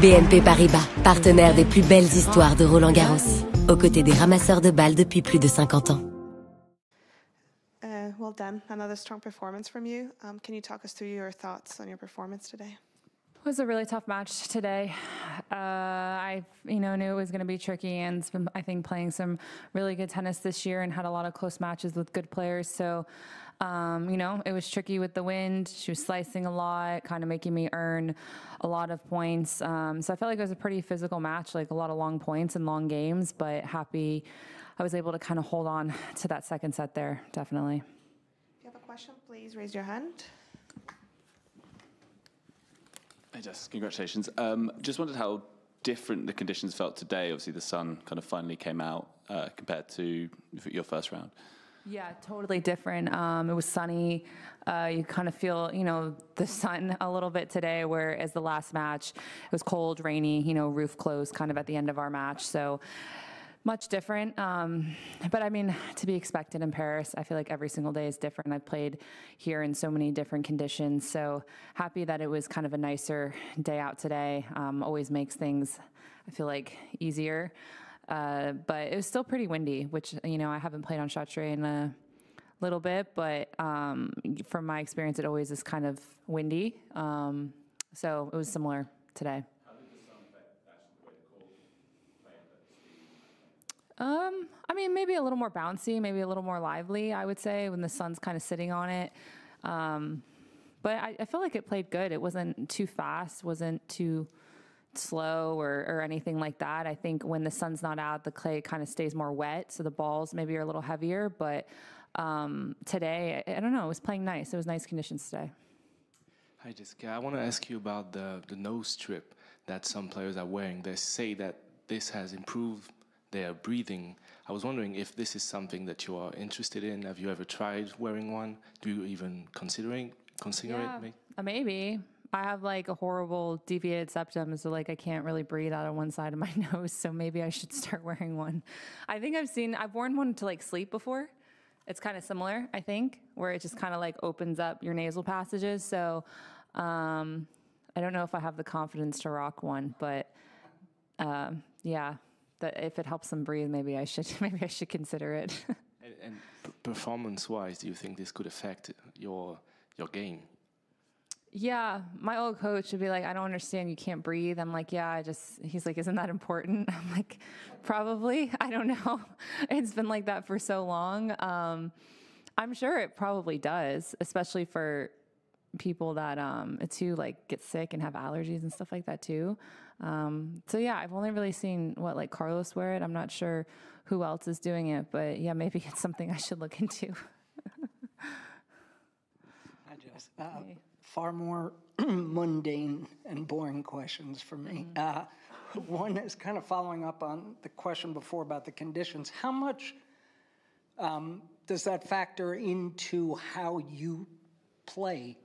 BNP Paribas, partenaire des plus belles histoires de Roland-Garros, aux côtés des ramasseurs de balles depuis plus de 50 ans. Well done. Another strong performance from you. Can you talk us through your thoughts on your performance today? It was a really tough match today. I knew it was going to be tricky, and been, I think, playing some really good tennis this year and had a lot of close matches with good players. So, it was tricky with the wind. She was slicing a lot, kind of making me earn a lot of points. So I felt like it was a pretty physical match, like a lot of long points and long games, but happy I was able to kind of hold on to that second set there, definitely. If you have a question, please raise your hand. Hey Jess, congratulations. Just wondered how different the conditions felt today. Obviously the sun kind of finally came out compared to your first round. Yeah, totally different. It was sunny. You kind of feel, the sun a little bit today, whereas the last match, it was cold, rainy, roof closed kind of at the end of our match. So much different. But I mean, to be expected in Paris, I feel like every single day is different. I've played here in so many different conditions. So happy that it was kind of a nicer day out today. Always makes things, I feel like, easier. But it was still pretty windy, which, I haven't played on Châtre in a little bit, but from my experience, it always is kind of windy. So it was similar today. How did the sun affect actually the way the court played at the speed? I mean, maybe a little more bouncy, maybe a little more lively, I would say, when the sun's kind of sitting on it. But I feel like it played good. It wasn't too fast, wasn't too slow or anything like that. I think when the sun's not out, the clay kind of stays more wet, so the balls maybe are a little heavier. But today, I don't know, it was playing nice. It was nice conditions today. Hi, Jessica. I want to ask you about the nose strip that some players are wearing. They say that this has improved their breathing. I was wondering if this is something that you are interested in. Have you ever tried wearing one? Do you even consider it? Maybe. I have like a horrible deviated septum, so like I can't really breathe out of one side of my nose, so maybe I should start wearing one. I think I've worn one to like sleep before. It's kind of similar, I think, where it just kind of like opens up your nasal passages. So I don't know if I have the confidence to rock one, but yeah, that if it helps them breathe, maybe I should consider it. And performance-wise, do you think this could affect your game? Yeah, my old coach would be like, I don't understand, you can't breathe. I'm like, yeah, he's like, isn't that important? I'm like, probably, I don't know. It's been like that for so long. I'm sure it probably does, especially for people that too like get sick and have allergies and stuff like that too. So yeah, I've only really seen like Carlos wear it. I'm not sure who else is doing it, but yeah, maybe it's something I should look into. Hi, Jess. Far more mundane and boring questions for me. One is kind of following up on the question before about the conditions. How much does that factor into how you play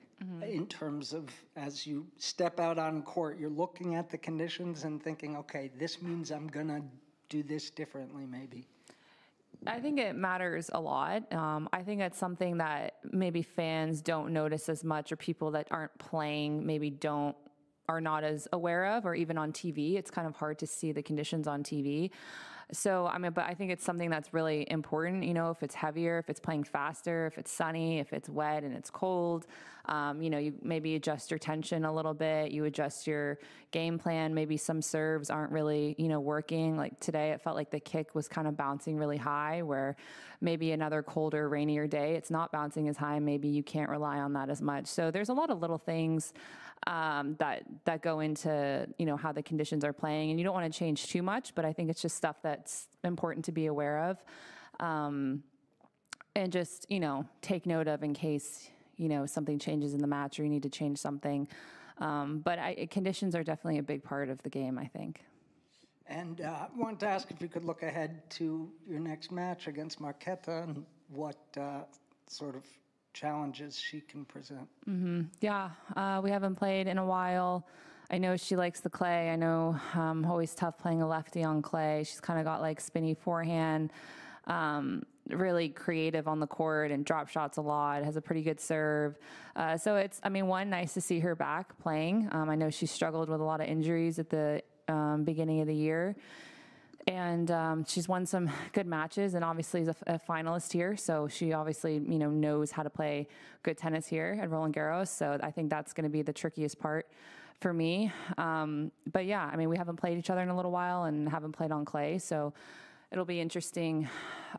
in terms of as you step out on court, you're looking at the conditions and thinking, okay, this means I'm going to do this differently maybe? I think it matters a lot. I think that's something that maybe fans don't notice as much, or people that aren't playing maybe are not as aware of, or even on TV. It's kind of hard to see the conditions on TV. So, but I think it's something that's really important, if it's heavier, if it's playing faster, if it's sunny, if it's wet and it's cold, you maybe adjust your tension a little bit, you adjust your game plan. Maybe some serves aren't really, working. Like today, it felt like the kick was kind of bouncing really high, where maybe another colder, rainier day, it's not bouncing as high. Maybe you can't rely on that as much. So there's a lot of little things that go into, how the conditions are playing, and you don't want to change too much, but I think it's just stuff that's important to be aware of, and just, take note of in case, something changes in the match or you need to change something. But conditions are definitely a big part of the game, I think. And I wanted to ask if you could look ahead to your next match against Marketa and what sort of challenges she can present. Yeah, we haven't played in a while. I know she likes the clay. I know always tough playing a lefty on clay. She's kind of got like spinny forehand. really creative on the court and drop shots a lot, has a pretty good serve. So it's, I mean, nice to see her back playing. I know she struggled with a lot of injuries at the beginning of the year. And she's won some good matches and obviously is a finalist here. So she obviously, knows how to play good tennis here at Roland-Garros. So I think that's going to be the trickiest part for me. But yeah, I mean, we haven't played each other in a little while and haven't played on clay. So it'll be interesting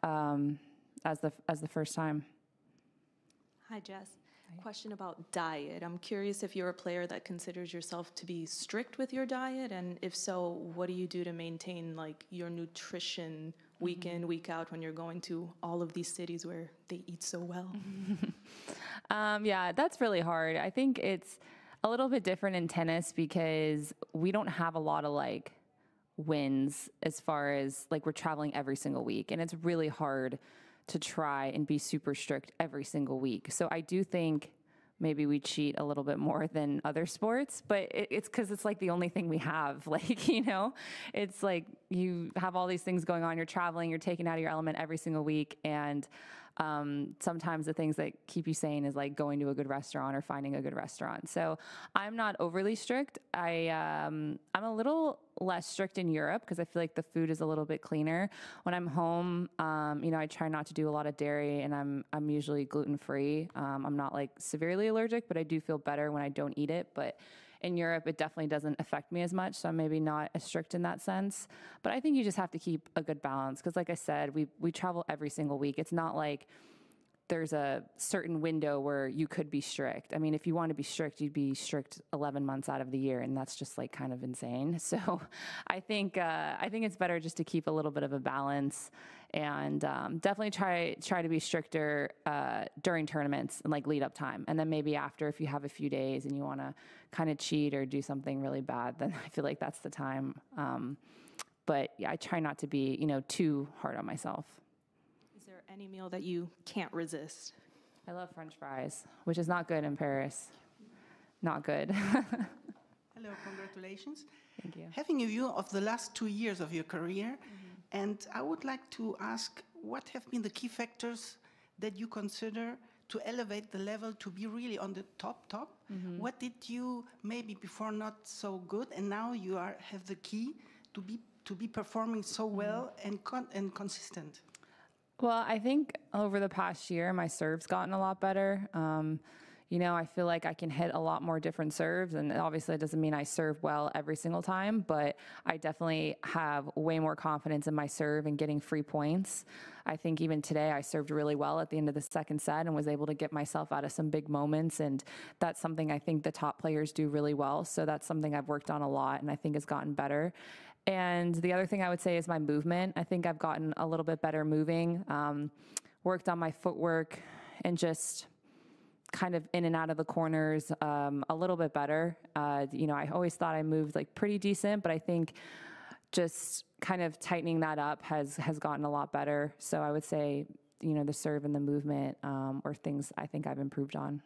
as the first time. Hi, Jess. Question about diet. I'm curious if you're a player that considers yourself to be strict with your diet, and if so, what do you do to maintain like your nutrition week in, week out when you're going to all of these cities where they eat so well? Yeah, that's really hard. I think it's a little bit different in tennis because we don't have a lot of like wins as far as like we're traveling every single week, and it's really hard to try and be super strict every single week. So I do think maybe we cheat a little bit more than other sports, but it's because it's like the only thing we have. Like, it's like you have all these things going on, you're traveling, you're taking out of your element every single week. And sometimes the things that keep you sane is like going to a good restaurant or finding a good restaurant. So I'm not overly strict. I'm a little less strict in Europe because I feel like the food is a little bit cleaner. When I'm home, I try not to do a lot of dairy, and I'm usually gluten-free. I'm not like severely allergic, but I do feel better when I don't eat it. But in Europe, it definitely doesn't affect me as much, so I'm maybe not as strict in that sense. But I think you just have to keep a good balance because, like I said, we travel every single week. It's not like there's a certain window where you could be strict. I mean, if you want to be strict, you'd be strict 11 months out of the year, and that's just like kind of insane. So I think it's better just to keep a little bit of a balance, and definitely try to be stricter during tournaments and like lead up time. And then maybe after, if you have a few days and you want to kind of cheat or do something really bad, then I feel like that's the time. But yeah, I try not to be, too hard on myself. Is there any meal that you can't resist? I love French fries, which is not good in Paris. Not good. Hello, congratulations. Thank you. Having a view of the last 2 years of your career, and I would like to ask, what have been the key factors that you consider to elevate the level to be really on the top? What did you maybe before not so good, and now you have the key to be performing so well and consistent? Well, I think over the past year, my serve's gotten a lot better. I feel like I can hit a lot more different serves, and obviously it doesn't mean I serve well every single time, but I definitely have way more confidence in my serve and getting free points. I think even today I served really well at the end of the second set and was able to get myself out of some big moments, and that's something I think the top players do really well. So that's something I've worked on a lot and I think has gotten better. And the other thing I would say is my movement. I think I've gotten a little bit better moving, worked on my footwork and just kind of in and out of the corners a little bit better. I always thought I moved like pretty decent, but I think just kind of tightening that up has gotten a lot better. So I would say, the serve and the movement are things I think I've improved on.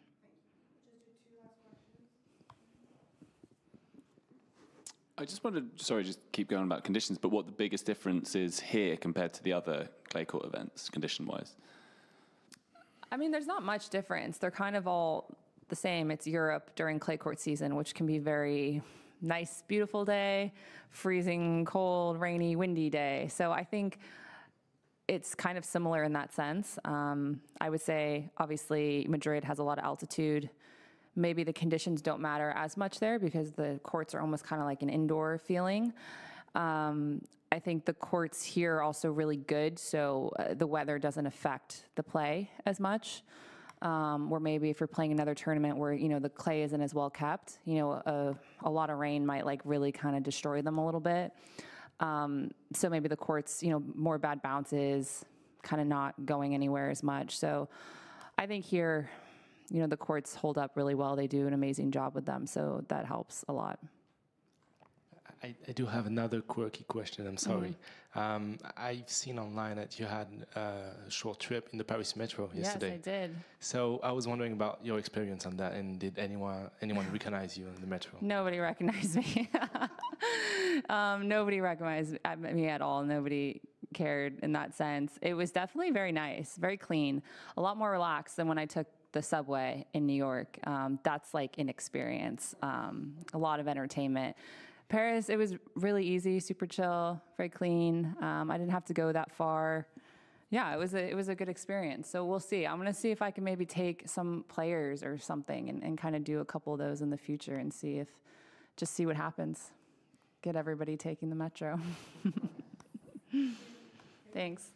I just wanted, just keep going about conditions, but what the biggest difference is here compared to the other clay court events, condition-wise? I mean, there's not much difference. They're kind of all the same. It's Europe during clay court season, which can be very nice, beautiful day, freezing, cold, rainy, windy day. So I think it's kind of similar in that sense. I would say, obviously, Madrid has a lot of altitude. Maybe the conditions don't matter as much there because the courts are almost kind of like an indoor feeling. I think the courts here are also really good, so the weather doesn't affect the play as much. Or maybe if you're playing another tournament where, the clay isn't as well kept, a lot of rain might like really kind of destroy them a little bit. So maybe the courts, more bad bounces, kind of not going anywhere as much. So I think here, the courts hold up really well. They do an amazing job with them, so that helps a lot. I do have another quirky question, I'm sorry. I've seen online that you had a short trip in the Paris metro yesterday. Yes, I did. So I was wondering about your experience on that, and did anyone recognize you in the metro? Nobody recognized me. Nobody recognized me at all. Nobody cared in that sense. It was definitely very nice, very clean, a lot more relaxed than when I took the subway in New York. That's like an experience, a lot of entertainment. Paris, it was really easy, super chill, very clean. I didn't have to go that far. Yeah, it was a good experience. So we'll see. I'm gonna see if I can maybe take some players or something and kind of do a couple of those in the future and just see what happens. Get everybody taking the metro. Thanks.